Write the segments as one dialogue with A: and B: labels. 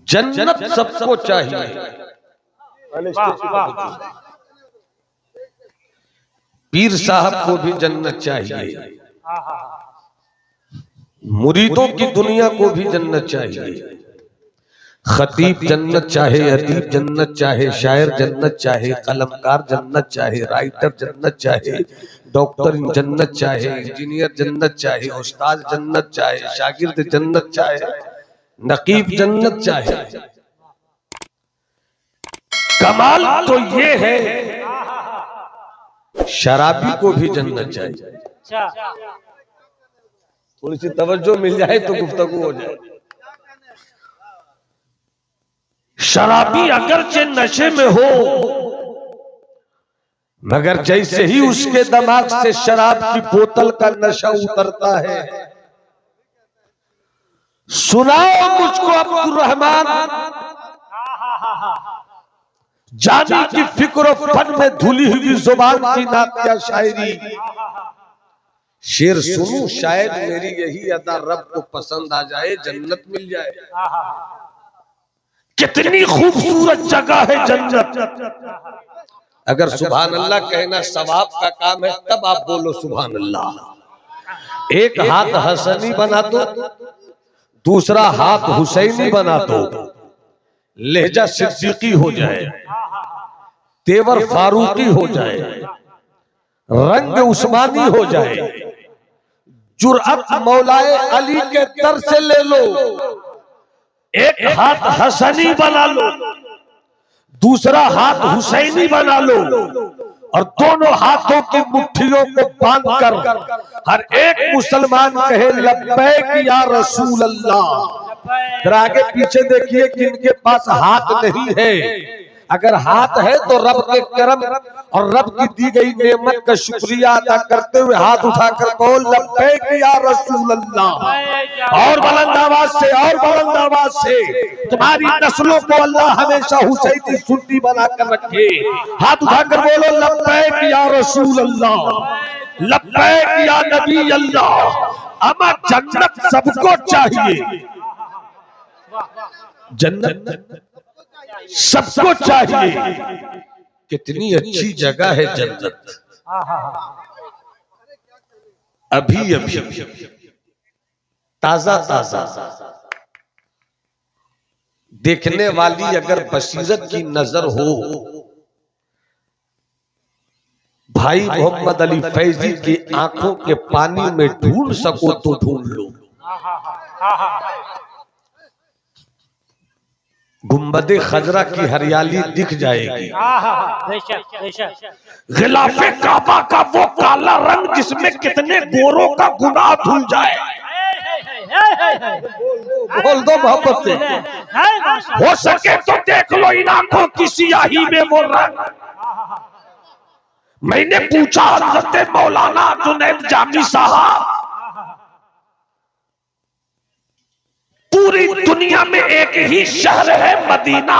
A: जन्नत सबको चाहिए। पीर साहब को भी जन्नत चाहिए, मुरीदों की दुनिया को भी जन्नत चाहिए। खतीब जन्नत चाहे, अदीब जन्नत चाहे, शायर जन्नत चाहे, कलमकार जन्नत चाहे, राइटर जन्नत चाहे, डॉक्टर जन्नत चाहे, इंजीनियर जन्नत चाहे, उस्ताद जन्नत चाहे, शागिर्द जन्नत चाहे, नकीब जन्नत चाहे। कमाल तो ये है शराबी को भी जन्नत चाहिए। थोड़ी सी तवज्जो मिल जाए तो गुफ्तगू हो जाए। शराबी अगरचे नशे में हो, मगर जैसे ही उसके दिमाग से शराब की बोतल का नशा उतरता है, सुनाओ मुझको अब्दुर्रहमान जानी की फिक्र फन में धुली हुई जुबान की नातिया शायरी। शेर सुनूं शायद मेरी यही अदा रब को पसंद आ जाए, जन्नत मिल जाए। कितनी खूबसूरत जगह है जन्नत। अगर सुभान अल्लाह कहना सवाब का काम है तब आप बोलो सुभान अल्लाह। एक हाथ हसनी बना दो, दूसरा हाथ हुसैनी बना दो, लहजा सिद्दीकी हो जाए, तेवर फारूकी हो जाए, रंग उस्मानी हो जाए, जुर्अत मौलाए अली के दर से ले लो। एक हाथ हसनी बना लो, दूसरा हाथ हुसैनी बना लो, और दोनों हाथों की मुट्ठियों को बांधकर हर एक मुसलमान कहे लब्बैक या रसूल अल्लाह। फिर आगे पीछे देखिए कि इनके पास हाथ नहीं है। अगर हाथ है तो रब के करम और रब की दी गई नेमत का शुक्रिया अदा करते हुए हाथ उठाकर बोल लब्बैक या रसूल अल्लाह। और बुलंद आवाज से, और बुलंद आवाज से, तुम्हारी नस्लों को अल्लाह हमेशा हुसैनी सुन्नी बनाकर रखे। हाथ उठाकर बोलो लब्बैक या रसूल अल्लाह, लब्बैक या नबी अल्लाह। अमा जन्नत सबको चाहिए, जन्नत सबको चाहिए। कितनी अच्छी जगह है जन्नत। अभी अभी ताजा ताजा देखने वाली अगर बसीरत की नजर हो, भाई मोहम्मद अली फैजी की आंखों के पानी में ढूंढ सको तो ढूंढ लो। गुंबदे खजरा की हरियाली दिख जाएगी। गिलाफे काबा का वो काला रंग जिसमें कितने गोरों का गुनाह धुल जाए। बोल दो मोहब्बत से, हो सके तो देख लो इन आंखों की सियाही में वो रंग। मैंने पूछा हज़रत मौलाना जुनैद जामी साहब, पूरी दुनिया में एक ही शहर है मदीना।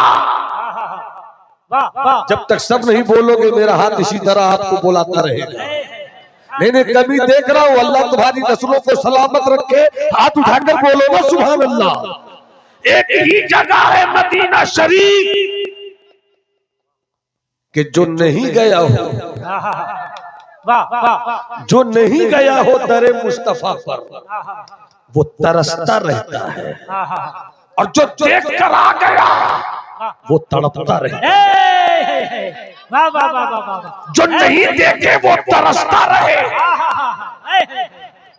A: जब तक सब नहीं बोलोगे मेरा हाथ इसी तरह आपको बुलाता रहेगा। मैंने कभी देख रहा हूं, अल्लाह तुम्हारी नस्लों को सलामत रखे। हाथ उठाकर बोलो ना सुभान अल्लाह। एक ही जगह है मदीना शरीफ कि जो नहीं गया हो, जो नहीं गया हो दरे मुस्तफा पर, वो तरसता रहता है, और जो देख कर आ गया वो तड़पता रहता है। जो नहीं देखे वो तरसता रहे,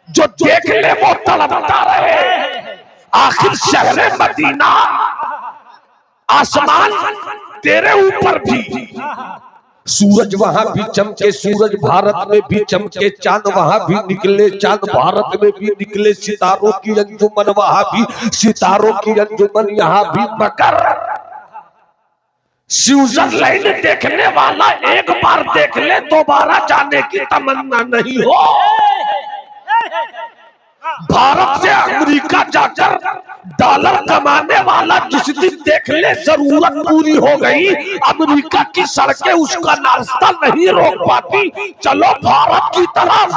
A: जो देख ले वो तड़पता रहे। आखिर शहर मदीना, आसमान तेरे ऊपर भी, सूरज वहां भी चमके, सूरज भारत में भी चमके, चांद वहां भी निकले, चांद भारत में भी निकले, सितारों की अंजुमन वहां भी, सितारों की अंजुमन यहाँ भी। मगर स्विट्जरलैंड देखने वाला एक बार देख ले, दोबारा जाने की तमन्ना नहीं हो। भारत से अमेरिका जाकर डॉलर कमाने वाला जिस दिन देख ले जरूरत पूरी हो गई, अमेरिका की सड़कें उसका नाश्ता नहीं रोक पाती, चलो भारत की तरफ।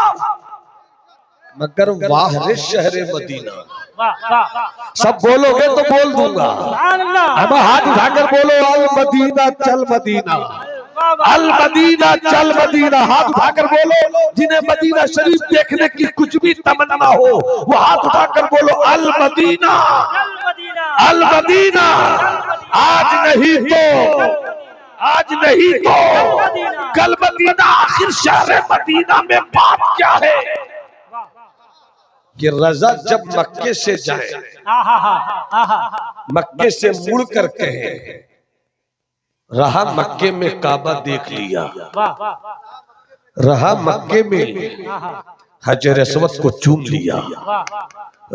A: मगर वाह रे शहर मदीना। सब बोलोगे तो बोल दूंगा। अब हाथ उठाकर बोलो अल मदीना चल मदीना, अल मदीना चल मदीना। हाथ उठाकर बोलो, जिन्हें मदीना शरीफ देखने की कुछ भी तमन्ना हो वो हाथ उठाकर बोलो अल मदीना, अल मदीना। आज नहीं तो कल मदीना। आखिर शहर मदीना में बात क्या है कि रजा जब मक्के से जाए, मक्के से मुड़ कर कहे रहा मक्के में काबा देख लिया, रहा मक्के में हजर अस्वद को चूम लिया,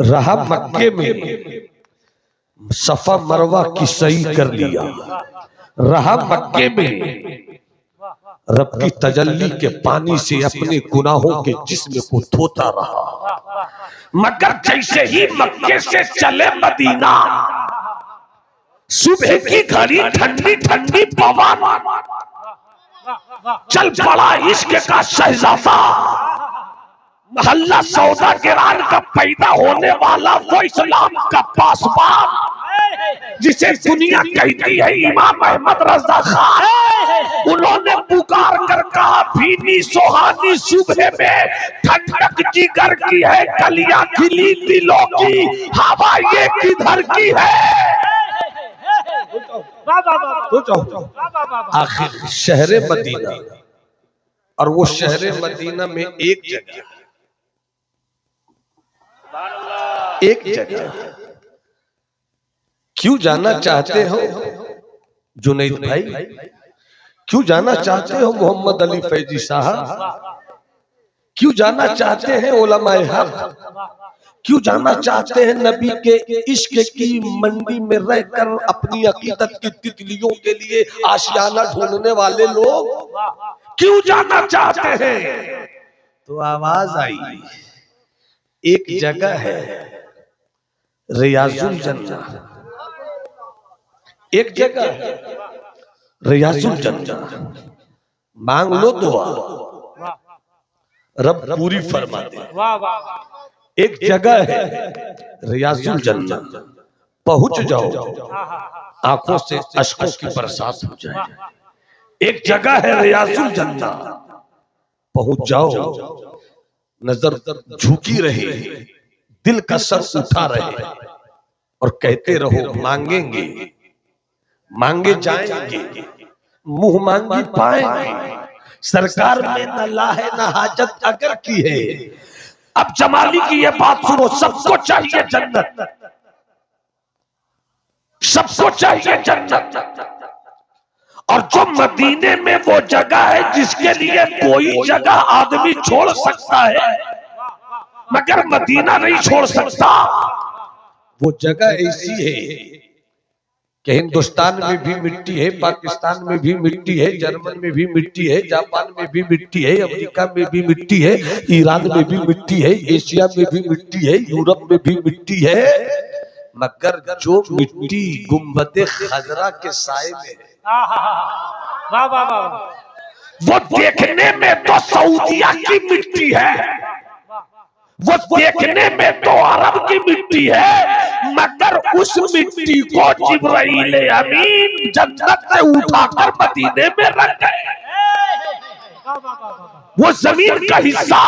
A: रहा मक्के में सफा मरवा की सही कर लिया, रहा मक्के में रब की तजल्ली के पानी से अपने गुनाहों के जिस्म को धोता रहा। मगर जैसे ही मक्के से चले मदीना, सुबह की घड़ी ठंडी ठंडी पवन, चल पड़ा इश्क का शहजादा, महल्ला सौदा गिरान का पैदा होने वाला वो इस्लाम का पासबान, जिसे दुनिया कहती है इमाम अहमद रजा खान। उन्होंने पुकार कर कहा भीनी सुहानी सुबह में ठंडक जिगर की है, कलियां खिली दिलों की, हवा ये किधर की है। आखिर शहर मदीना, और वो शहर मदीना में एक जगह क्यों जाना चाहते हो जुनैद भाई, क्यों जाना चाहते हो मोहम्मद अली फैजी साहब, क्यों जाना चाहते हैं उलमाए हक, क्यों जाना चाहते हैं नबी के इश्क की मंडी में रहकर अपनी अकीदत की तितलियों के लिए आशियाना ढूंढने वाले लोग क्यों जाना चाहते हैं? तो आवाज आई, एक जगह है रियाजुल जन्नह, एक जगह है रियाजुल जन्नह, मांग लो दुआ रब पूरी फरमा दे। एक जगह है रियाजुल जन्नह, पहुंच जाओ आंखों से अश्कों की बरसात हो जाए। एक जगह है रियाजुल जन्नह, पहुंच जाओ नजर झुकी रहे, दिल का सर उठा रहे और कहते रहो मांगेंगे, मांगे जाएंगे, मुंह मांगी पाएंगे, सरकार में न लाहे न हाजत अगर की है। अब जमाली की ये बात सुनो, सबको चाहिए जन्नत, सबको चाहिए जन्नत, और जो मदीने में वो जगह है जिसके लिए कोई जगह आदमी छोड़ सकता है मगर मदीना नहीं छोड़ सकता। वो जगह ऐसी है कि हिंदुस्तान में भी मिट्टी है, पाकिस्तान में भी मिट्टी है, जर्मन में भी मिट्टी है, जापान में भी मिट्टी है, अमेरिका में भी मिट्टी है, ईरान में भी मिट्टी है, एशिया में भी मिट्टी है, यूरोप में भी मिट्टी है, मगर जो मिट्टी गुंबदे खजरा के साए में है वो देखने में तो सऊदिया की मिट्टी है, वो देखने में तो अरब की मिट्टी है, मगर उस मिट्टी को जिब्राइल अमीन जन्नत से उठाकर मदीने में रख गए। वो जमीन का हिस्सा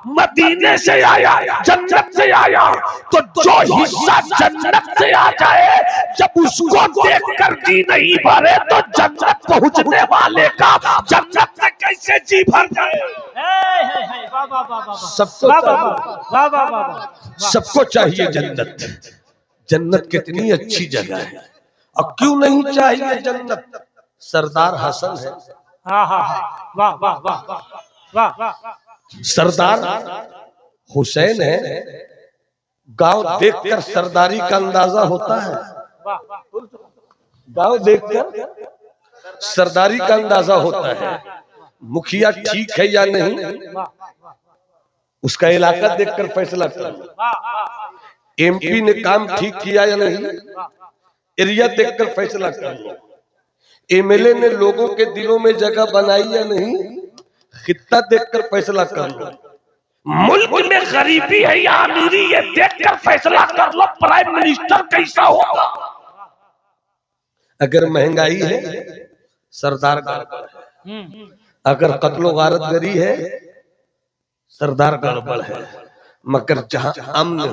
A: मदीने से आया, जन्नत से आया, तो जो हिस्सा जन्नत से आ जाए जब उसको देखकर जी नहीं भरे तो जन्नत पहुंचने वाले का जन्नत से कैसे जी भर जाए। सबको चाहिए जन्नत। जन्नत कितनी अच्छी जगह है, और क्यों नहीं चाहिए जन्नत? सरदार हसन है, सरदार हुसैन है, गांव देखकर सरदारी का अंदाजा होता है, गांव देखकर सरदारी का अंदाजा होता है। मुखिया ठीक है या नहीं उसका इलाका देखकर फैसला कर, एमपी ने काम ठीक किया या नहीं एरिया देखकर फैसला कर, एमएलए ने लोगों के दिलों में जगह बनाई या नहीं खित्ता देखकर फैसला कर लो, मुल्क में गरीबी है या अमीरी ये देखकर फैसला कर लो, प्राइम मिनिस्टर कैसा होगा। अगर महंगाई है सरदार गड़बड़ है, अगर कत्लो गारतगरी है सरदार गड़बड़ है। मगर जहां अमन हो,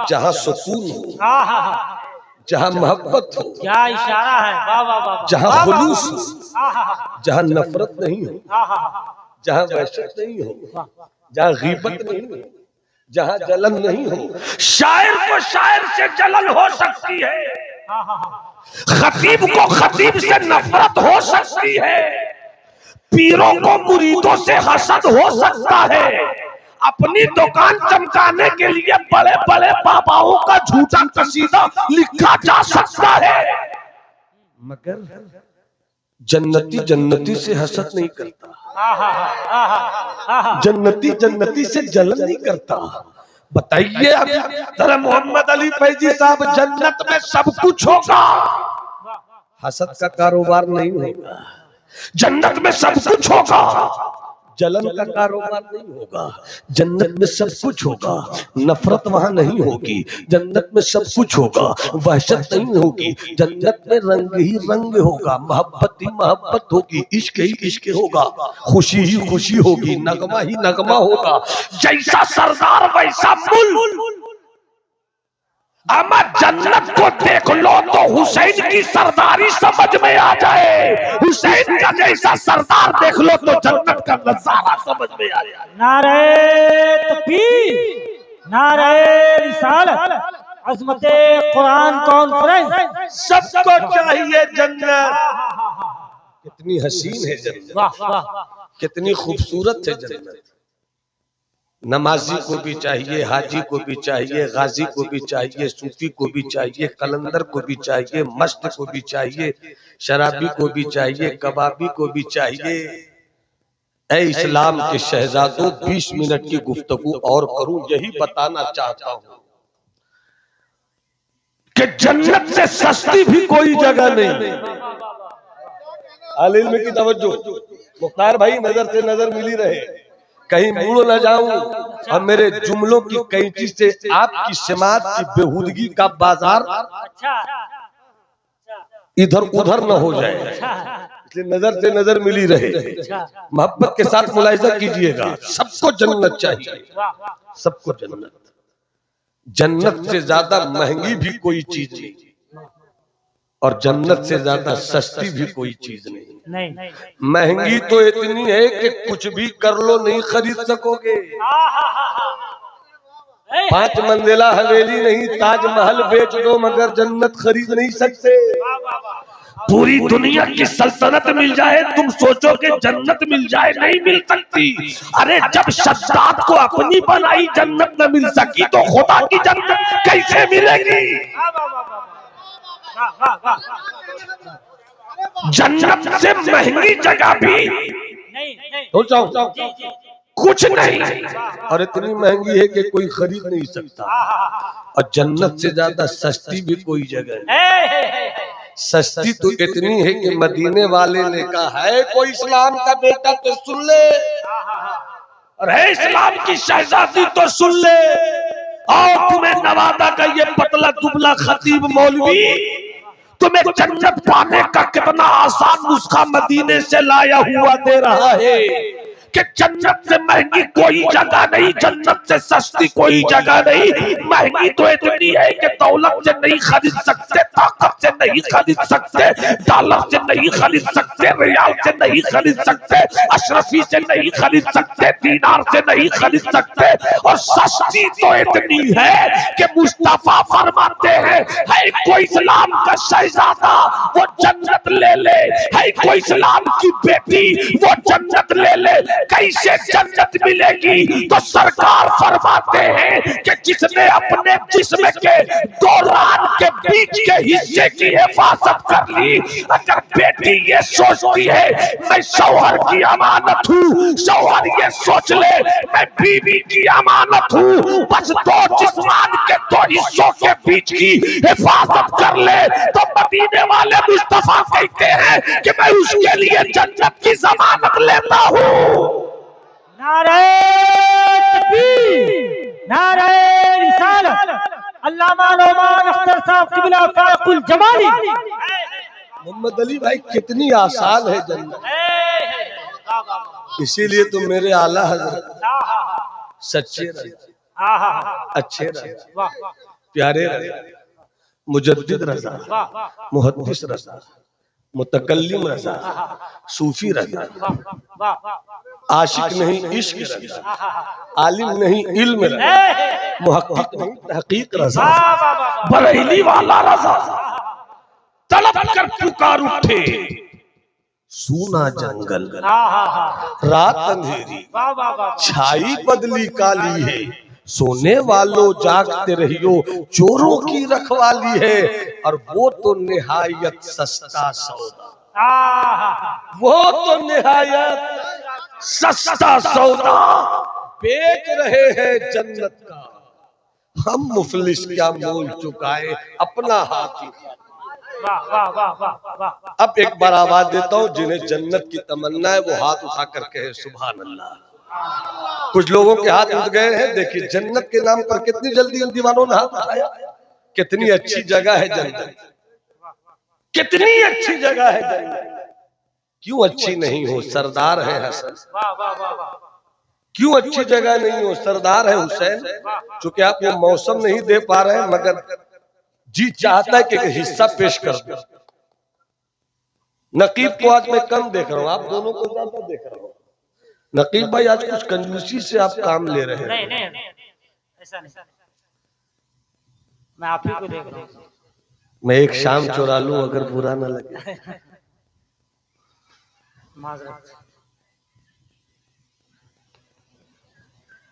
A: जहां सुकून हो, जहां मोहब्बत हो,
B: क्या इशारा है, वाह वाह वाह,
A: जहां खुलूस हो, जहां नफरत नहीं हो, जहां वहशत नहीं हो, जहां गीबत नहीं हो, जहां जलन नहीं हो। शायर को शायर से जलन हो सकती है, खतीब को खतीब से नफरत हो सकती है, पीरों को मुरीदों से हसद हो सकता है, अपनी दुकान चमकाने के लिए बड़े बड़े बाबाओं का झूठा कसीदा लिखा जा सकता है, मगर जन्नती जन्नती से हसद नहीं करता, जन्नती जन्नती से जलन नहीं करता। बताइए अब जरा मोहम्मद अली फैजी साहब, जन्नत में सब कुछ होगा, हसद का कारोबार नहीं होगा, जन्नत में सब कुछ होगा, जलन का कारोबार नहीं होगा, जन्नत में सब कुछ होगा, नफरत वहां नहीं होगी, जन्नत में सब कुछ होगा, वहशत नहीं होगी, जन्नत में रंग ही रंग होगा, मोहब्बत ही मोहब्बत होगी, इश्क ही इश्क होगा, खुशी ही खुशी होगी, नगमा ही नगमा होगा। जैसा सरदार वैसा मुल, अमर जन्नत को देख लो तो हुसैन की सरदारी समझ में आ जाए, हुसैन का जैसा सरदार देख लो तो जन्नत का नजारा समझ में आ जाए।
B: नारे तकबीर, नारे रिसालत, अज़मते कुरान कॉन्फ्रेंस,
A: सबको चाहिए जन्नत। कितनी हसीन है जन्नत,
B: वाह वाह,
A: कितनी खूबसूरत है जन्नत। नमाजी को भी चाहिए, हाजी को भी चाहिए, गाजी को भी चाहिए, सूफी को भी चाहिए, कलंदर को भी चाहिए, मस्त को भी चाहिए, शराबी को भी चाहिए, कबाबी को भी चाहिए। ऐ इस्लाम के शहजादों, 20 मिनट की गुफ्तगू और करूं, यही बताना चाहता हूं कि जन्नत से सस्ती भी कोई जगह नहीं। आलिम की तवज्जो, मुख्तार भाई नजर से नजर मिली रहे, कहीं मुड़ न जाऊं और मेरे जुमलों की कैंची से आपकी समाज की बेहूदगी का बाजार इधर उधर न हो जाए, इसलिए नजर से नजर मिली रहे। मोहब्बत के साथ मुलाहिजा कीजिएगा, सबको जन्नत चाहिए, सबको जन्नत। जन्नत से ज्यादा महंगी भी कोई चीज नहीं, और जन्नत से ज्यादा सस्ती भी कोई चीज नहीं। महंगी तो इतनी है कि कुछ भी कर लो नहीं खरीद सकोगे। 5 मंजिला हवेली नहीं, ताजमहल बेच दो मगर जन्नत खरीद नहीं सकते। पूरी दुनिया की सल्तनत मिल जाए, तुम सोचोगे जन्नत मिल जाए, नहीं मिल सकती। अरे जब शद्दाद को अपनी बनाई जन्नत न मिल सकी तो खुदा की जन्नत कैसे मिलेगी। जन्नत से महंगी जगह भी कुछ नहीं, और इतनी महंगी है कि कोई खरीद नहीं सकता। और जन्नत से ज्यादा सस्ती भी कोई जगह नहीं। सस्ती तो इतनी है कि मदीने वाले ने कहा है कोई इस्लाम का बेटा तो सुन ले, और है इस्लाम की शहजादी तो सुन ले। और तुम्हें नवादा का ये पतला दुबला खतीब मौलवी तुम्हें जन्नत पाने का कितना आसान नुस्खा मदीने से लाया हुआ दे रहा है कि जन्नत से महंगी कोई जगह नहीं, जन्नत से सस्ती कोई जगह नहीं। महंगी तो इतनी है कि दौलत से नहीं खरीद सकते, ताकत से नहीं खरीद सकते, डॉलर से नहीं खरीद सकते, रियाल से नहीं खरीद सकते, अशरफी से नहीं खरीद सकते, दीनार से नहीं खरीद सकते। और सस्ती तो इतनी है कि मुस्तफा फरमाते हैं है कोई इस्लाम का शहजादा वो जन्नत ले ले, है कोई इस्लाम की बेटी वो जन्नत ले ले। कैसे जन्नत मिलेगी? तो सरकार फरमाते हैं कि जिसने अपने जिस्म के 2 रान के बीच के हिस्से की हिफाजत कर ली। अगर बेटी ये सोचती है मैं शौहर की अमानत हूँ, शौहर ये सोच ले मैं बीवी की अमानत हूँ, बस 2 जिस्मान के 2 हिस्सों के बीच की हिफाजत कर ले, तो मदीने वाले मुस्तफा कहते हैं कि मैं उसके लिए जन्नत की जमानत लेता हूँ।
B: नारे तकबीर, नारे रिसालत, अल्लामा नौमान अख्तर साहब क़िबला शरफुल जमाली।
A: मोहम्मद अली भाई कितनी आसान है जन्नत, इसीलिए तो मेरे आला हज़रत सच्चे रहे, अच्छे रहे, प्यारे रहे, मुजद्दिद रज़ा, मुहद्दिस रज़ा, मुतकल्लिम रज़ा, सूफी रज़ा, आशिक नहीं इश्क रज़ा, आलिम नहीं इल्म रज़ा, मुहक्किक नहीं तहकीक रज़ा, बरेली वाला रज़ा, तलब कर पुकार उठे सूना जंगल, रात अंधेरी छाई बदली काली है, सोने वालों जागते रहियो चोरों की रखवाली है, और वो तो निहायत सस्ता सौदा, वो तो निहायत सस्ता सौदा बेच रहे हैं जन्नत का, हम मुफलिस क्या मोल चुकाए अपना हाथ ही। अब एक बार आवाज देता हूँ, जिन्हें जन्नत की तमन्ना है वो हाथ उठा कर कहे सुभान अल्लाह। कुछ लोगों के हाथ उठ गए हैं, देखिए जन्नत के नाम पर कितनी जल्दी इन दीवानों ने हाथ उठाया। कितनी अच्छी जगह है जन्नत, कितनी अच्छी जगह है जन्नत। क्यों अच्छी नहीं हो, सरदार है हसन। क्यों अच्छी जगह नहीं हो, सरदार है हुसैन। चूंकि आप वो मौसम नहीं दे पा रहे हैं, मगर जी चाहता है कि हिस्सा पेश कर दो। नकीब को आज मैं कम देख रहा हूँ, आप दोनों को ज्यादा देख रहा हूँ। नकीब भाई आज कुछ कंजूसी से आप काम ले रहे हैं।
B: नहीं, ऐसा नहीं, मैं आप ही को देख रहा हूँ।
A: मैं एक शाम चुरा लूं अगर बुरा ना लगे।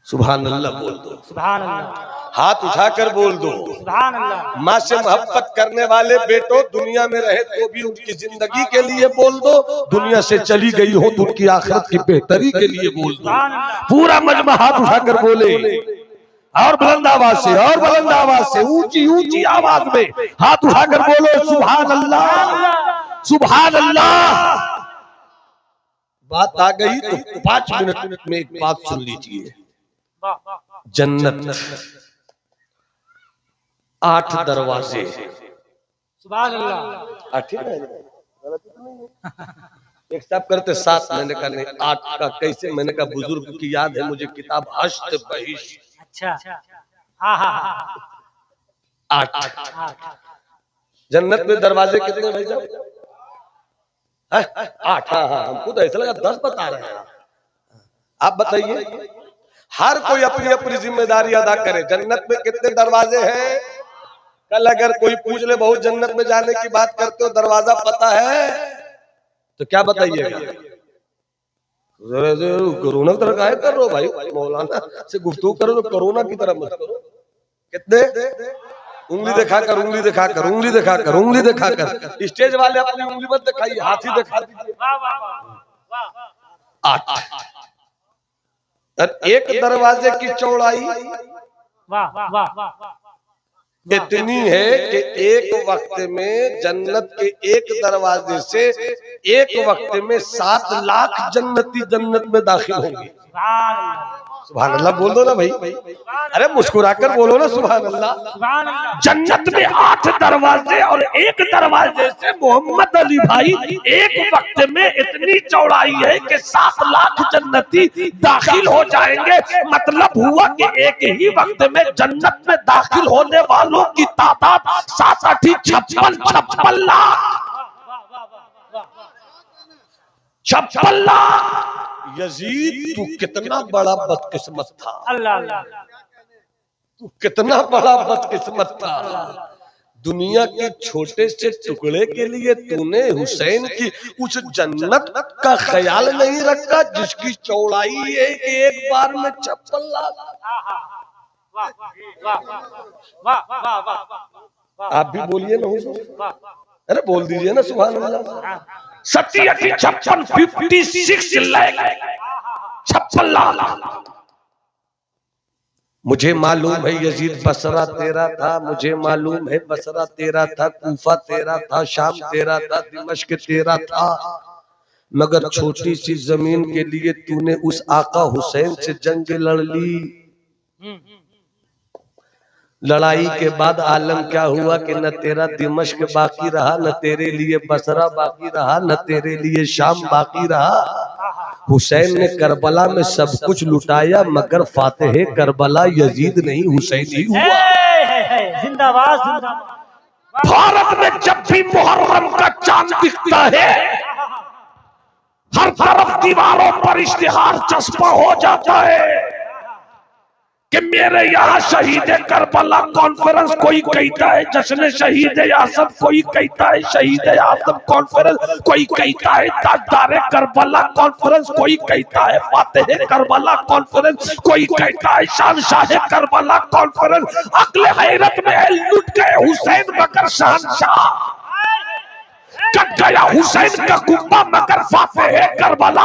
A: सुभान अल्लाह बोल दो,
B: सुभान अल्लाह,
A: हाथ उठाकर बोल दो।
B: सुभान अल्लाह।
A: माँ से मोहब्बत करने वाले बेटों, दुनिया में रहे तो भी उनकी जिंदगी के लिए बोल दो, दुनिया से चली गई हो तो उनकी आखिरत की बेहतरी के लिए बोल दो। पूरा मजमा हाथ उठाकर बोले, और बुलंद आवाज से, और बुलंद आवाज से, ऊंची ऊंची आवाज में हाथ उठाकर बोलो सुभान अल्लाह, सुभान अल्लाह। बात आ गई तो 5 मिनट में एक बात सुन लीजिए। जन्नत 8 दरवाजे,
B: सुभान अल्लाह।
A: 8 ही एक साहब करते 7, मैंने कहा नहीं 8 का कैसे, मैंने कहा बुजुर्ग की याद है मुझे किताब हश्त बहिश।
B: अच्छा,
A: 8 जन्नत में दरवाजे कितने भाई साहब? 8। हाँ, हमको तो ऐसा लगा 10 बता रहे हैं। आप बताइए, हर कोई अपनी अपनी जिम्मेदारी अदा करे। जन्नत में कितने दरवाजे हैं? कल अगर कोई पूछ ले बहुत जन्नत में जाने की बात करते हो, दरवाजा पता है तो क्या बताइएगा? कोरोना की तरह काहे कर रहे हो भाई? मौलाना से गुफ्तगू करो तो कोरोना की तरह मत करो। कितने? उंगली दिखाकर, उंगली दिखाकर, उंगली दिखाकर, उंगली दिखाकर। स्टेज वाले अपनी उंगली मत दिखाइए, हाथी दिखा दीजिए। 8 और एक दरवाजे की चौड़ाई इतनी है कि एक वक्त में जन्नत के एक दरवाजे से एक वक्त में 7 लाख जन्नती जन्नत में दाखिल होंगे। सुभान अल्लाह बोल दो ना भाई, अरे मुस्कुराकर बोलो ना सुभान अल्लाह। जन्नत में 8 दरवाजे और एक दरवाजे से मोहम्मद अली भाई एक वक्त में इतनी चौड़ाई है कि 7 लाख जन्नती दाखिल हो जाएंगे। मतलब हुआ कि एक ही वक्त में जन्नत में दाखिल होने वालों की तादाद 56 लाख। 56 लाख। यजीद तू कितना बड़ा बदकिस्मत था,
B: अल्लाह,
A: तू कितना बड़ा बदकिस्मत था। दुनिया के छोटे से टुकड़े के लिए तूने हुसैन की उस जन्नत का ख्याल नहीं रखा जिसकी चौड़ाई है कि एक बार में 56 लाख। आप भी बोलिए ना हुजूर, अरे बोल दीजिए ना सुभान अल्लाह। 56 लाख। मुझे मालूम है यजीद बसरा तेरा था, मुझे मालूम है बसरा तेरा था, कूफा तेरा था, शाम तेरा था, दिमश्क तेरा था, मगर छोटी सी जमीन के लिए तूने उस आका हुसैन से जंग लड़ ली। लड़ाई के बाद आलम क्या हुआ कि न तेरा दिमश्क बाकी रहा, न तेरे लिए बसरा बाकी रहा, न तेरे लिए शाम बाकी रहा। हुसैन ने करबला में सब कुछ लुटाया, मगर फातेह करबला यजीद नहीं हुसैन ही हुआ।
B: जिंदाबाद जिंदाबाद।
A: भारत में जब भी मुहर्रम का चांद दिखता है, हर तरफ दीवारों पर इश्तिहार चस्पा हो जाता है कि मेरे यहाँ शहीद करबला कॉन्फ्रेंस, कोई कहता है जश्न शहीद आजम, कोई कहता है शहीद आजम कॉन्फ्रेंस, कोई कहता है ताजदार करबला कॉन्फ्रेंस, कोई कहता है फातेह करबला कॉन्फ्रेंस, कोई कहता है शानशाह करबला कॉन्फ्रेंस। अक्ल हैरत में है, लुट गए हुसैन मगर शहंशाह, कट गया हुसैन का कुब्बा मगर फातेह करबला।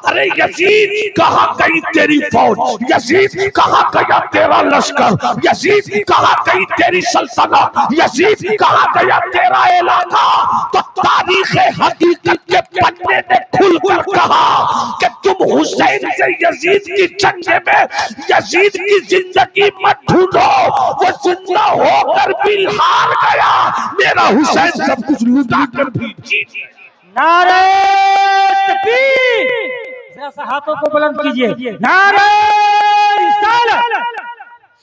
A: अरे यजीद कहाँ गई तेरी फौज, यजीद कहाँ गया तेरा लश्कर, यजीद कहाँ गई तेरी सल्तनत, यजीद कहाँ गया तेरा इलाका। तो तारीख हकीकत के पन्ने ने खुलकर कहा कि तुम हुसैन से यजीद की जंग में यजीद की जिंदगी मत ढूंढो, वो जिंदा होकर भी हार गया, मेरा हुसैन सब कुछ लुटा कर भी जीत।
B: नारे तकबीर, जरा सा हाथों को बुलंद कीजिए। नारे रिसालत,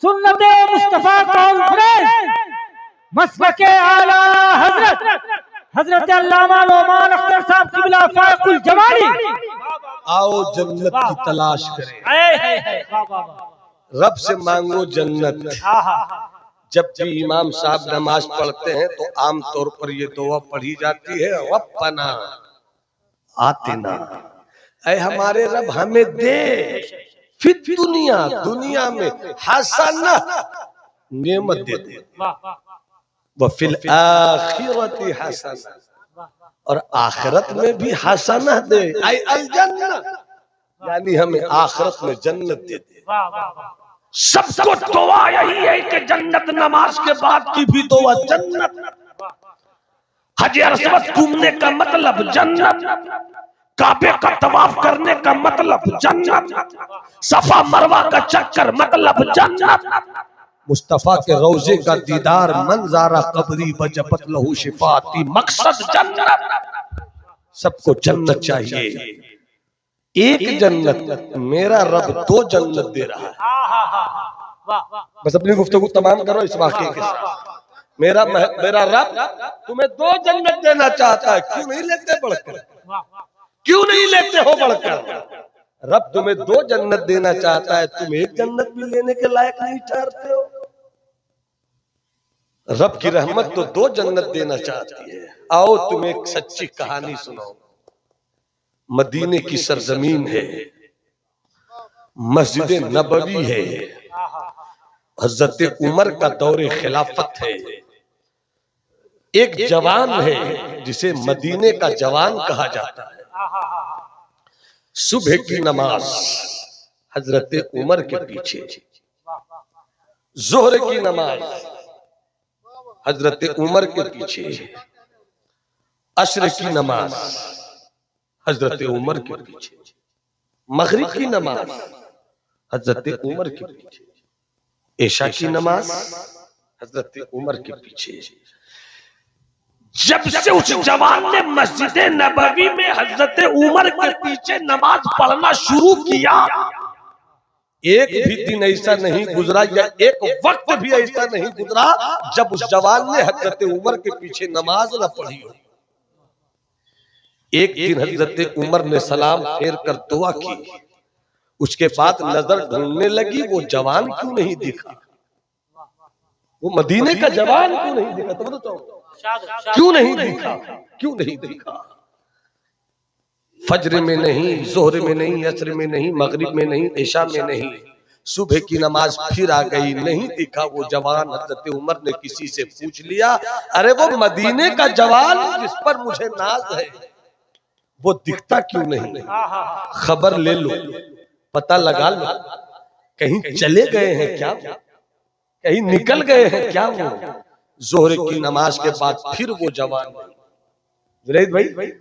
B: सुन्नते मुस्तफा कॉन्फ्रेंस, मसलके आला हजरत हजरत अल्लामा नोमान अख्तर साहब क़िबला फायकुल जमाली।
A: आओ जन्नत की तलाश करें, रब से मांगो जन्नत। जब भी इमाम साहब नमाज पढ़ते हैं तो आम तौर पर ये दुआ पढ़ी जाती है, रब्बना आतिना, ऐ हमारे रब हमें दे फिर दुनिया में हसना, नेमत दे दे, व फिल आखिरती हसना, और आखिरत में भी हसना दे, ऐ अल जन्नह, यानी हमें आखिरत में जन्नत दे दे। सबको दुआ यही है कि जन्नत, नमाज के बाद की भी दुआ जन्नत, हज अस्वद घूमने का मतलब जन्नत, काबे का तवाफ करने का मतलब जन्नत, सफा मरवा का चक्कर मतलब जन्नत, मुस्तफा के रोजे का दीदार, मंजारा कबरी बजबत लहू शिफाती, मकसद जन्नत। सबको जन्नत चाहिए, एक जन्नत, मेरा रब दो जन्नत दे रहा है। बस अपनी गुफ्तगू तमाम करो इस वाक़े के साथ। मेरा रब तुम्हें दो जन्नत देना चाहता है, क्यों नहीं लेते बढ़कर, क्यों नहीं लेते हो बढ़कर। रब तुम्हें दो जन्नत देना चाहता है, तुम एक जन्नत भी लेने के लायक नहीं ठहरते हो। रब की रहमत तो दो जन्नत देना चाहती है। आओ तुम्हें एक सच्ची कहानी सुनाओ। मदीने की सरजमीन है, मस्जिद नबवी है, हजरत उमर का दौरे खिलाफत है। एक जवान है जिसे मदीने का जवान कहा जाता है। सुबह की नमाज हजरत उमर के पीछे, जोहर की नमाज हजरत उमर के पीछे, असर की नमाज हजरत उमर के पीछे, मगरिब की नमाज हजरत उमर के पीछे, इशा की नमाज हजरत उमर के पीछे। जब से उस जवान ने मस्जिद नबवी में हजरत उमर के पीछे नमाज पढ़ना शुरू किया, एक भी दिन ऐसा नहीं गुजरा या एक वक्त भी ऐसा नहीं गुजरा जब उस जवान ने हजरत उमर के पीछे नमाज न पढ़ी हो। एक दिन हजरत उमर ने सलाम फेर कर दुआ की, उसके बाद नजर ढूंढने लगी, वो जवान क्यों नहीं दिखा, वो मदीने का जवान क्यों नहीं दिखा, तो बताओ क्यों नहीं दिखा, क्यों नहीं दिखा। फज्र में नहीं, जोहर में नहीं, असर में नहीं, मगरिब में नहीं, इशा में नहीं, सुबह की नमाज फिर आ गई, नहीं दिखा वो जवान। हजरत उमर ने किसी से पूछ लिया, अरे वो मदीने का जवान जिस पर मुझे नाज है वो दिखता क्यों नहीं, खबर ले लो, पता लगा लो, कहीं चले गए हैं क्या, कहीं निकल गए हैं क्या वो। जोहर की नमाज के बाद फिर वो जवान नहीं, जुनैद भाई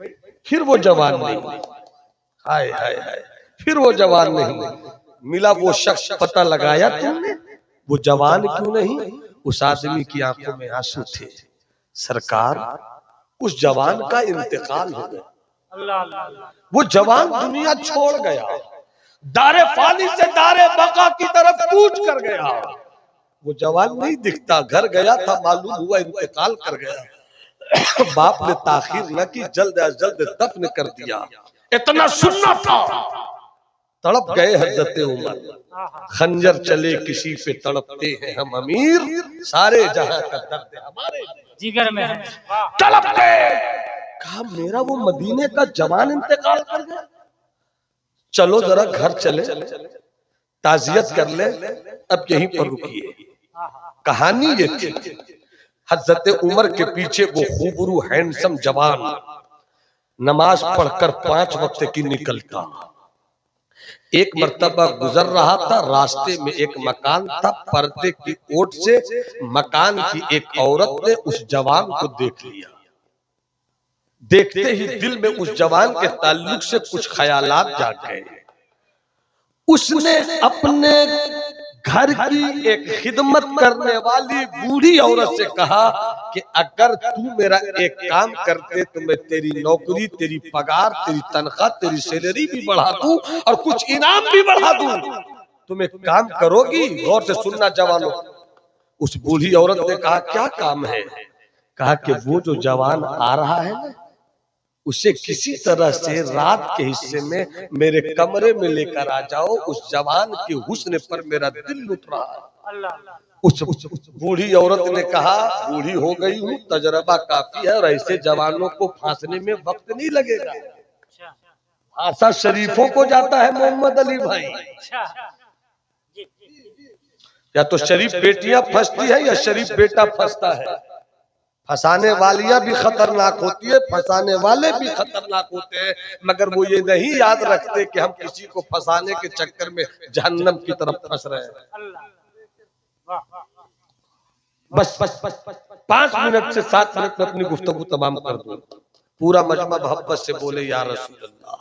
A: फिर वो जवान नहीं, हाय हाय हाय, फिर वो जवान नहीं मिला। वो शख्स पता लगाया तुमने, वो जवान क्यों नहीं, उस आदमी की आंखों में आंसू थे। सरकार, उस जवान का इंतकाल हो गया।
B: अल्लाह अल्लाह।
A: वो जवान दुनिया छोड़ गया, दारे फानी से दारे बका की तरफ कूच कर गया। वो जवान नहीं दिखता, घर गया था, मालूम हुआ इंतकाल कर गया। बाप ने ताखीर न की, जल्द अज जल्द दफन कर दिया। इतना सुनना था, तड़प गए हजरत उमर। खंजर चले किसी पे तड़पते हैं हम अमीर, सारे जहां का दर्द हमारे
B: जिगर में है।
A: तड़प गए। कहा मेरा वो मदीने का जवान इंतकाल कर गया, चलो जरा घर चले, ताजियत कर ले। अब यहीं पर रुकिए। कहानी ये थी, हजरत उमर के पीछे वो खूबरू हैंडसम जवान नमाज पढ़कर 5 वक्त की निकलता। एक मर्तबा गुजर रहा था, रास्ते में एक मकान था, पर्दे की ओट से मकान की एक औरत ने उस जवान को देख लिया। देखते ही दिल में उस जवान के ताल्लुक से कुछ ख्यालात जाग गए। उसने अपने घर की एक खिदमत करने वाली बूढ़ी औरत से कहा कि अगर तू मेरा एक काम करते तो मैं तेरी नौकरी, तेरी पगार, तेरी तनख्वाह, तेरी सैलरी भी बढ़ा दूं और कुछ इनाम भी बढ़ा दूं। तुम एक काम करोगी? गौर से सुनना जवानों। उस बूढ़ी औरत ने कहा क्या काम है? कहा कि वो जो जवान आ रहा है ना, उसे किसी तरह से रात के हिस्से में मेरे कमरे में लेकर आ जाओ। उस जवान के हुस्न पर मेरा दिल लुट रहा है। उस बूढ़ी औरत ने कहा बूढ़ी हो गई हूँ, तजर्बा काफी है और ऐसे जवानों को फांसने में वक्त नहीं लगेगा। फांसा शरीफों को जाता है मोहम्मद अली भाई। या तो शरीफ बेटियां फंसती है या शरीफ बेटा फंसता है। फंसाने वालियां भी खतरनाक होती है, फंसाने वाले भी खतरनाक होते हैं, मगर वो ये नहीं याद रखते कि हम किसी को फंसाने के चक्कर में जहन्नम की तरफ फंस रहे हैं। बस 5 मिनट से 7 मिनट में अपनी गुफ्तगू तमाम कर दूं। पूरा मजमा मोहब्बत से बोले या रसूल अल्लाह।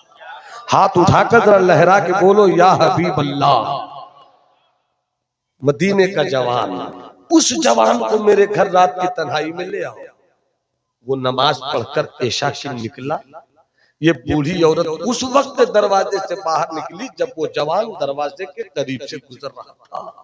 A: हाथ उठाकर जरा लहरा के बोलो या हबीब अल्लाह। मदीने का जवान, उस जवान को मेरे घर रात की तन्हाई में ले आओ। वो नमाज पढ़कर पेशा से निकला। ये बूढ़ी औरत उस वक्त दरवाजे से बाहर निकली जब वो जवान दरवाजे के करीब से गुजर रहा था।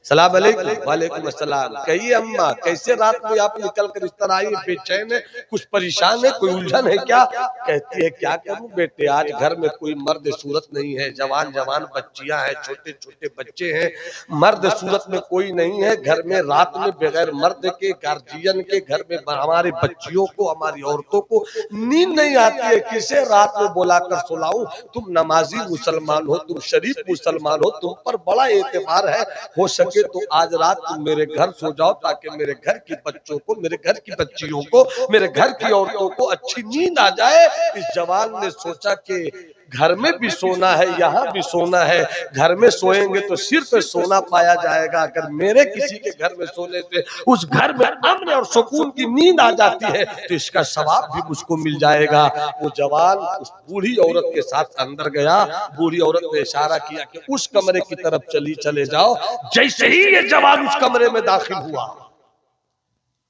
A: सलाम अलैकुम। वालेकुम अस्सलाम। कहिए अम्मा, कैसे रात में आप निकल कर इस तरह आई? बेचैन है, कुछ परेशान है, कोई उलझन है क्या? कहती है क्या करूं बेटे, आज घर में कोई मर्द सूरत नहीं है। जवान जवान बच्चियां हैं, छोटे छोटे बच्चे हैं, मर्द सूरत में कोई नहीं है। घर में रात में बगैर मर्द के, गार्जियन के घर में हमारी बच्चियों को, हमारी औरतों को नींद नहीं आती है। किसे रात में बुलाकर सुलाऊं? तुम नमाजी मुसलमान हो, तुम शरीफ मुसलमान हो, तुम पर बड़ा एतबार है। हो सके तो आज रात तुम मेरे घर सो जाओ ताकि मेरे घर की बच्चों को, मेरे घर की बच्चियों को, मेरे घर की औरतों को अच्छी नींद आ जाए। इस जवान ने सोचा कि घर में भी सोना है, यहाँ भी सोना है। घर में सोएंगे तो सिर पे सोना पाया जाएगा, अगर मेरे किसी के घर में सोने से उस घर में अमन और सुकून की नींद आ जाती है तो इसका सवाब भी मुझको मिल जाएगा। वो जवान उस बूढ़ी औरत के साथ अंदर गया। बूढ़ी औरत ने इशारा किया कि उस कमरे की तरफ चले जाओ। जैसे ही ये जवान उस कमरे में दाखिल हुआ,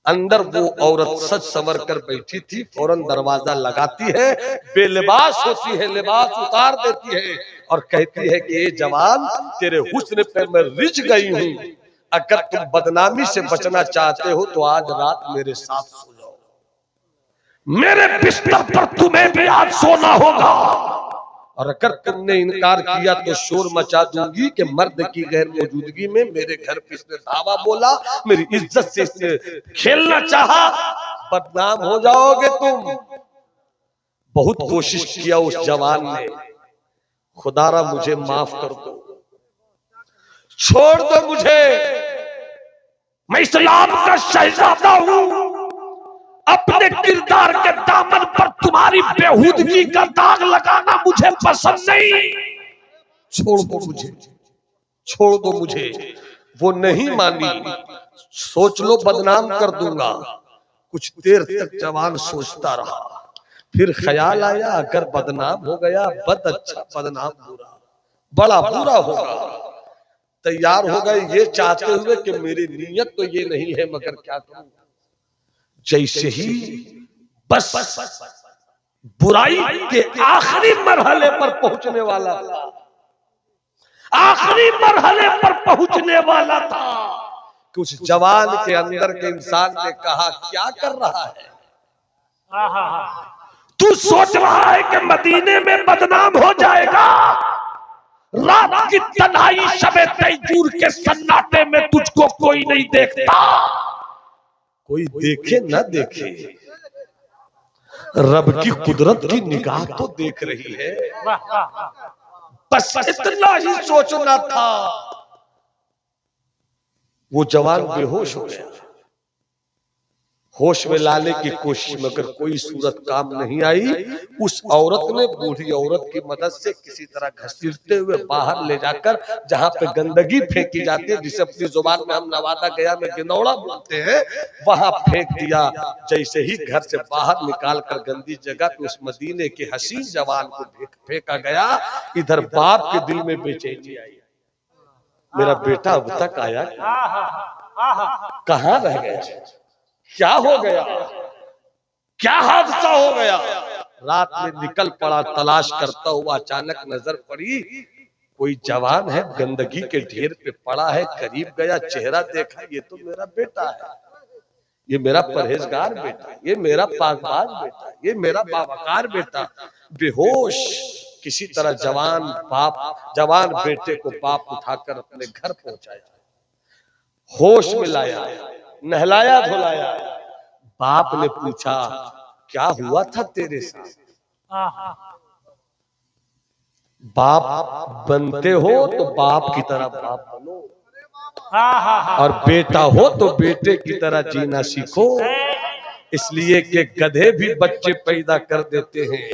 A: अंदर वो औरत सज संवर कर बैठी थी। फौरन दरवाजा लगाती है, बेलिबास होती है, लिबास उतार देती है और कहती है कि ये जवान, तेरे हुस्न पे मैं रिझ गई हूं। अगर तुम बदनामी से बचना चाहते हो तो आज रात मेरे साथ सो जाओ। मेरे बिस्तर पर तुम्हें भी आज सोना होगा, और अगर तुमने इनकार किया तो शोर मचा दूंगी कि मर्द की गैर मौजूदगी में मेरे घर पे इसने धावा बोला, मेरी इज्जत से इसने खेलना चाहा, बदनाम हो जाओगे तुम। बहुत कोशिश किया उस जवान ने, खुदारा मुझे माफ कर दो, छोड़ दो मुझे, मैं इस्लाम का शहजादा हूं। अपने किरदार के दामन पर तुम्हारी बेहूदगी का दाग लगाना मुझे पसंद नहीं। छोड़ दो मुझे, छोड़ दो मुझे। वो नहीं मानी। सोच लो बदनाम कर दूंगा। कुछ देर तक जवान सोचता रहा, फिर ख्याल आया अगर बदनाम हो गया, बद अच्छा बदनाम बुरा, बड़ा बुरा होगा। तैयार हो गए ये चाहते हुए कि मेरी नीयत तो ये नहीं है, मगर क्या करूं। जैसे ही बस बुराई के आखिरी मरहले पर पहुंचने वाला था, आखिरी मरहले पर पहुंचने वाला था कि उस जवान के अंदर के इंसान ने कहा, क्या कर रहा है तू? सोच रहा है कि मदीने में बदनाम हो जाएगा? रात की तन्हाई शबे तैजूर के सन्नाटे में तुझको कोई नहीं देखता। कोई देखे न देखे, रब की कुदरत की निगाह तो देख रही है। बस इतना ही सोचना था। वो जवान बेहोश हो गया। होश में लाने की कोशिश मगर कोई सूरत काम नहीं आई। उस औरत ने बूढ़ी औरत की मदद से किसी तरह घसीटते हुए बाहर ले जाकर, जहां पे गंदगी फेंकी जाती है, जिसे अपनी जुबान में हम नवादा गया में गिनौड़ा बोलते हैं, वहां फेंक दिया। जैसे ही घर से बाहर निकाल कर गंदी जगह पे उस मदीने के हसीन जवान को फेंका गया, इधर बाप के दिल में बेचैनी आई। मेरा बेटा अब तक आया, कहां रह गया, क्या हो गया, क्या हादसा हो गया? रात में निकल पड़ा तलाश करता हुआ। अचानक नजर पड़ी, कोई जवान है गंदगी के ढेर पे पड़ा है। करीब गया, चेहरा देखा, ये तो मेरा बेटा है, ये मेरा परहेजगार बेटा, ये मेरा पाकबाज बेटा, ये मेरा बावकार बेटा। बेहोश किसी तरह जवान बेटे को बाप उठाकर अपने घर पहुंचाया, होश में लाया, नहलाया धुलाया। बाप ने पूछा, क्या हुआ था तेरे साथ? बाप बनते हो तो बाप की तरह बाप बनो, और बेटा हो तो बेटे की तरह जीना सीखो। इसलिए कि गधे भी बच्चे पैदा कर देते हैं,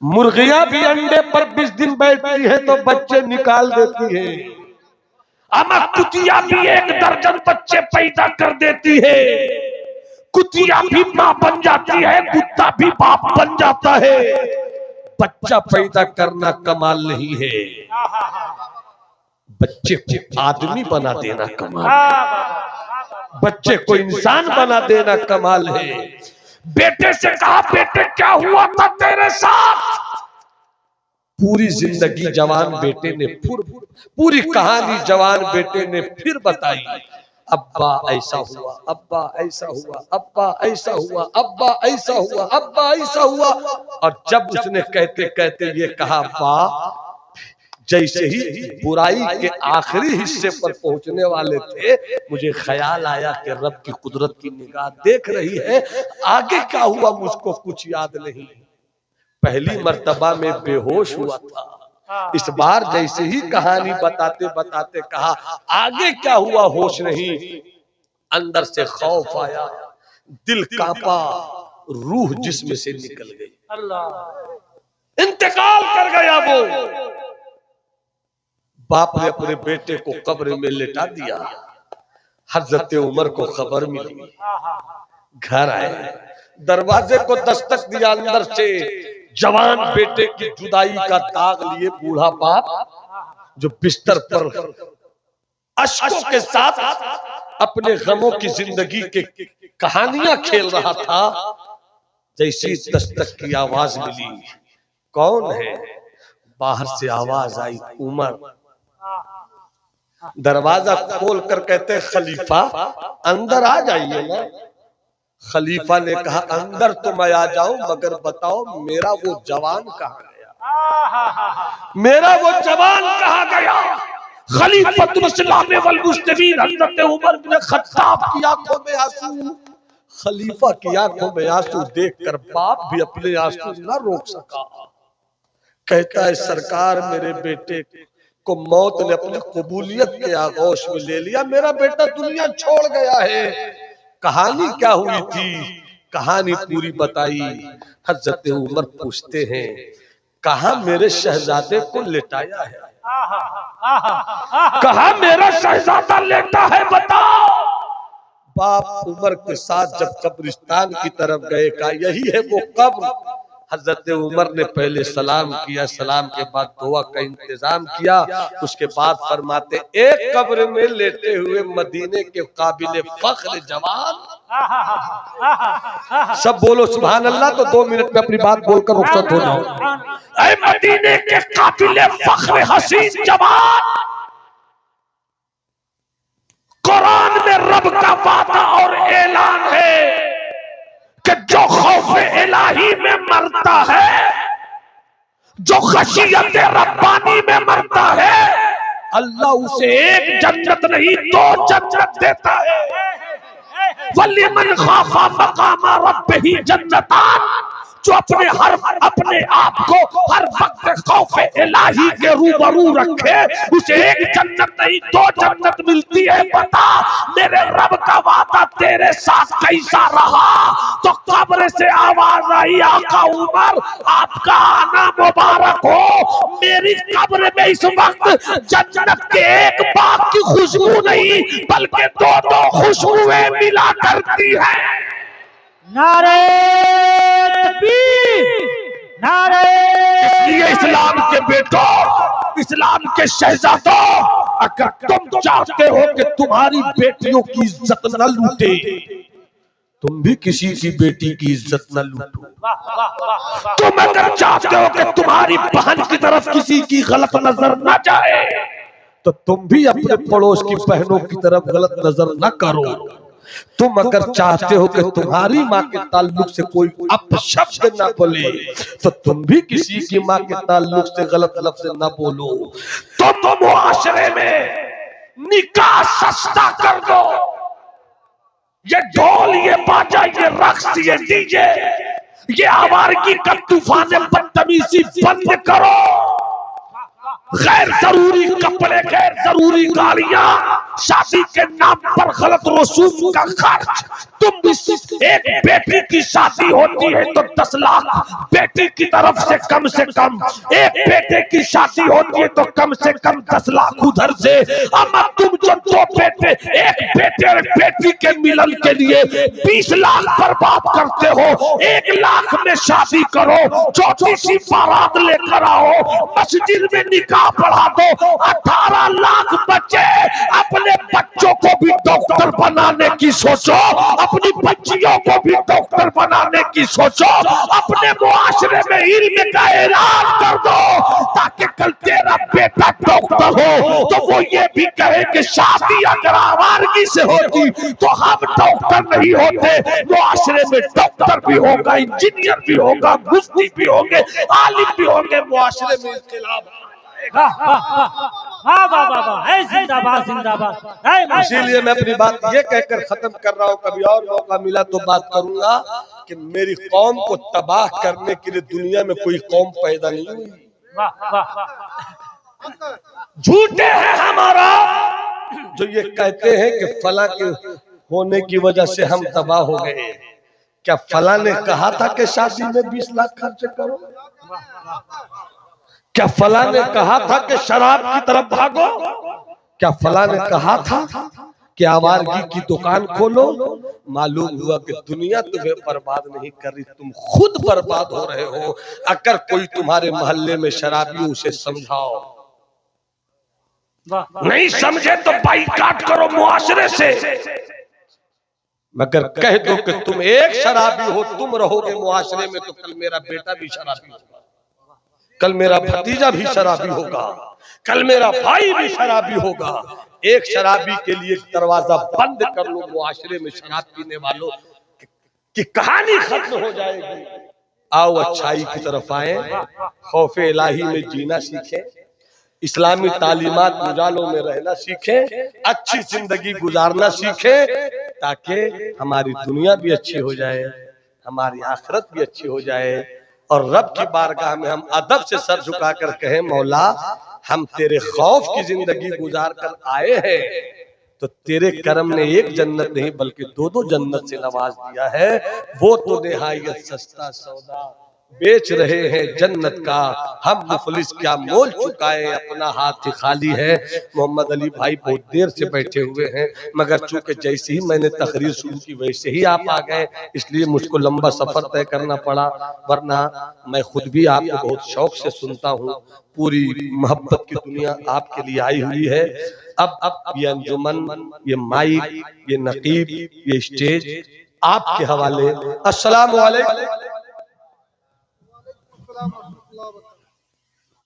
A: मुर्गियां भी अंडे पर 20 दिन बैठती है तो बच्चे निकाल देती है। अमर कुतिया भी 1 दर्जन बच्चे पैदा कर देती है। कुतिया भी मां बन जाती है, कुत्ता भी बाप बन जाता है। बच्चा पैदा करना कमाल नहीं है, बच्चे को आदमी बना देना कमाल है, बच्चे को इंसान बना देना कमाल है। बेटे से कहा, बेटे क्या हुआ था तेरे साथ? पूरी जिंदगी जवान बेटे ने पूरी कहानी जवान बेटे ने फिर बताई। अब्बा ऐसा हुआ, अब्बा ऐसा हुआ, अब्बा ऐसा हुआ, अब्बा ऐसा हुआ, अब्बा ऐसा हुआ। और जब उसने कहते कहते ये कहा अब्बा, जैसे ही बुराई के आखिरी हिस्से पर पहुंचने वाले थे, मुझे ख्याल आया कि रब की कुदरत की निगाह देख रही है। आगे क्या हुआ मुझको कुछ याद नहीं। पहली मर्तबा में बेहोश हुआ था, इस बार जैसे ही कहानी बताते बताते कहा आगे क्या हुआ होश नहीं। अंदर से खौफ आया, दिल कांपा, रूह जिस्म से निकल गई, इंतकाल कर गया वो। बाप ने अपने बेटे को कब्र में लेटा दिया। हजरत उमर को खबर मिली, घर आए, दरवाजे को दस्तक दिया। अंदर से जवान बेटे की जुदाई का दाग लिए बूढ़ा बाप जो बिस्तर पर अश्कों के साथ अपने गमों की जिंदगी के कहानियां खेल रहा था। जैसी दस्तक की आवाज मिली, कौन है? बाहर से आवाज आई, उमर। दरवाजा खोल कर कहते खलीफा अंदर आ जाइए ना। खलीफा ने कहा अंदर तो मैं आ जाऊं, मगर बताओ मेरा वो जवान कहाँ गया, मेरा वो जवान कहाँ गया? खलीफतुल इस्लाम वल मुस्लिमीन हज़रत उमर बिन खत्ताब की आंखों में आंसू, खलीफा की आंखों में आंसू देखकर बाप भी अपने आंसू न रोक सका। कहता है सरकार, मेरे बेटे को मौत ने अपनी कबूलियत के आगोश में ले लिया, मेरा बेटा दुनिया छोड़ गया है। कहानी क्या हुई थी? कहानी पूरी बताई। हज़रत उमर पूछते हैं, कहा मेरे शहजादे को लेटाया है? कहा मेरा शहजादा लेटा है, बताओ। बाप उमर के साथ जब कब्रिस्तान की तरफ गए, कहा यही है वो कब्र। हजरत उमर ने पहले सलाम किया, सलाम के बाद दुआ का इंतजाम किया। उसके बाद फरमाते एक कब्र में लेटे हुए मदीने के काबिल फख्र जवान, सब बोलो सुभान अल्लाह। तो 2 मिनट में अपनी बात बोलकर रुखसत हो जाओ। ऐ मदीने के काबिल फख्र हसीन जवान, कुरान में रब का वादा और ऐलान है कि जो खौफ इलाही में मरता है, जो खशियत रब्बानी में मरता है, अल्लाह उसे एक जन्नत नहीं 2 जन्नत देता है। वलिमन खाफा मकाम रब्बिही जन्नतान, जो अपने आप को हर वक्त खौफ इलाही के रूबरू रखे, उसे एक जन्नत नहीं 2 जन्नत मिलती है। बता मेरे रब का वादा तेरे साथ कैसा रहा? तो कब्र से आवाज आई, आका उमर आपका आना मुबारक हो। मेरी कब्र में इस वक्त जन्नत के एक बाग की खुशबू नहीं बल्कि 2 खुशबुएं मिला करती है।
B: नारे तकबीर, नारे।
A: इसलिए इस्लाम के बेटों, इस्लाम के शहजादों, अगर तुम चाहते हो कि तुम्हारी बेटियों की इज्जत न लूटे, तुम भी किसी की बेटी की इज्जत न लूटो। तुम अगर चाहते हो कि तुम्हारी बहन की तरफ किसी की गलत नजर न जाए, तो तुम भी अपने पड़ोस की बहनों की तरफ गलत नजर न करो। तुम अगर चाहते हो कि तुम्हारी माँ के ताल्लुक से कोई अपशब्द न बोले, तो तुम भी किसी की माँ के ताल्लुक से गलत लफ्ज न बोलो। तुम मुआशरे में निकाह सस्ता कर दो। ये ढोल, ये बाजा, ये रक्स, ये डीजे, ये आवारगी का तूफान बदतमीजी बंद करो। गैर जरूरी कपड़े, गैर जरूरी गाड़ियां, शादी के नाम पर गलत रसूम का खर्च। तुम एक बेटी की शादी होती है तो 10 लाख बेटी की तरफ से कम, एक बेटे की शादी होती है तो कम से कम 10 लाख उधर से। अम्मा तुम जो 2 बेटे, एक बेटे और बेटी के मिलन के लिए 20 लाख बर्बाद करते हो। 1 लाख में शादी करो, छोटी सी बारात लेकर आओ, मस्जिद में निकाह पढ़ा दो। 18 लाख बच्चे, अपने बच्चों को भी डॉक्टर बनाने की सोचो, अपनी बच्चियों को भी डॉक्टर बनाने की सोचो। अपने मुआशरे में इल्म का ऐलान कर दो, ताकि कल तेरा बेटा डॉक्टर हो तो वो ये भी कहे कि शादी अगर आवारगी से होती तो हम डॉक्टर नहीं होते। मुआशरे में डॉक्टर भी होगा, इंजीनियर भी होगा, मुफ्ती भी होंगे, आलिम भी होंगे। मुआशरे में इख्तिलाफ।
B: जिंदाबाद जिंदाबाद।
A: इसीलिए मैं अपनी बात ये कहकर खत्म कर रहा हूँ, कभी और मौका मिला तो बात करूंगा कि मेरी कौम को तबाह करने के लिए दुनिया में कोई कौम पैदा नहीं हुई। झूठे हैं हमारा जो ये कहते हैं कि फला के होने की वजह से हम तबाह हो गए। क्या फला ने कहा था कि शादी में 20 लाख खर्च करो? क्या फला ने कहा था कि शराब की तरफ भागो? क्या फला ने कहा था कि आवारगी की दुकान खोलो? मालूम हुआ कि दुनिया तुम्हें बर्बाद नहीं कर रही, तुम खुद बर्बाद हो रहे हो। अगर कोई तुम्हारे मोहल्ले में शराबी, उसे समझाओ, नहीं समझे तो बाइकाट करो मुआशरे से। मगर कह दो कि तुम एक शराबी हो, तुम रहोगे मुआशरे में, तो कल मेरा बेटा भी शराबी होगा, कल मेरा भतीजा भी शराबी होगा, कल मेरा भाई भी शराबी होगा। एक शराबी के लिए दरवाजा बंद कर लो मुआशरे में शराब पीने वालों की कहानी खत्म हो जाएगी। आओ अच्छाई की तरफ आए, खौफ इलाही में जीना सीखें, इस्लामी तालीमात मुजालों में रहना सीखें, अच्छी जिंदगी गुजारना सीखें, ताकि हमारी दुनिया भी अच्छी हो जाए, हमारी आखिरत भी अच्छी हो जाए। और रब की बारगाह में हम अदब से सर झुकाकर कहें, मौला हम तेरे खौफ की जिंदगी गुजार कर आए हैं, तो तेरे करम ने एक जन्नत नहीं बल्कि 2-2 जन्नत से नवाज दिया है। वो तो निहायत सस्ता सौदा बेच रहे हैं जन्नत का, हम मुफलिस क्या मोल चुकाए, अपना हाथ ही खाली है। मोहम्मद अली भाई बहुत देर से बैठे हुए हैं, मगर चूंकि जैसे ही मैंने तकरीर शुरू की वैसे ही आप आ गए, इसलिए मुझको लंबा सफर तय करना पड़ा, वरना मैं खुद भी आपको बहुत शौक से सुनता हूँ। पूरी मोहब्बत की दुनिया आपके लिए आई हुई है। अब ये अंजुमन, ये माइक, ये नकीब, ये स्टेज आपके हवाले। अस्सलाम वालेकुम।